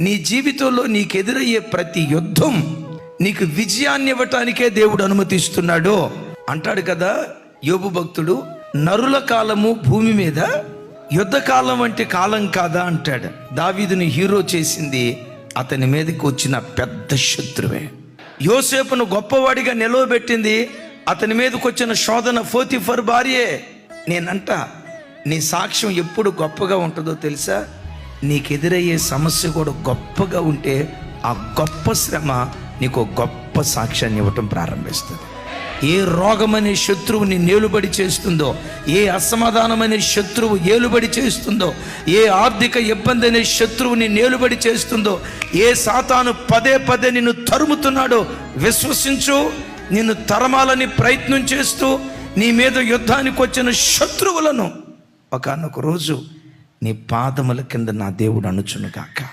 నీ జీవితంలో నీకు ఎదురయ్యే ప్రతి యుద్ధం నీకు విజయాన్ని ఇవ్వటానికే దేవుడు అనుమతిస్తున్నాడు అంటాడు కదా యోబు భక్తుడు. నరుల కాలము భూమి మీద యుద్ధ కాలం అంటే కాలం కాదా అంటాడు. దావీదుని హీరో చేసింది అతని మీదకి వచ్చిన పెద్ద శత్రువే. యోసేపును గొప్పవాడిగా నిలవబెట్టింది అతని మీదకి వచ్చిన శోధన పోతీఫర్ భార్యే. నేనంట నీ సాక్ష్యం ఎప్పుడు గొప్పగా ఉంటుందో తెలుసా? నీకు ఎదురయ్యే సమస్య కూడా గొప్పగా ఉంటే ఆ గొప్ప శ్రమ నీకు గొప్ప సాక్ష్యాన్ని ఇవ్వటం ప్రారంభిస్తుంది. ఏ రోగమనే శత్రువు నీ నేలుబడి చేస్తుందో, ఏ అసమాధానమనే శత్రువు ఏలుబడి చేస్తుందో, ఏ ఆర్థిక ఇబ్బంది అనే శత్రువు నీ నేలుబడి చేస్తుందో, ఏ సాతాను పదే పదే నిన్ను తరుముతున్నాడో విశ్వసించు. నిన్ను తరమాలని ప్రయత్నం చేస్తూ నీ మీద యుద్ధానికి వచ్చిన శత్రువులను ఒకానొక రోజు నీ పాదముల కింద నా దేవుడు అణుచును గాక.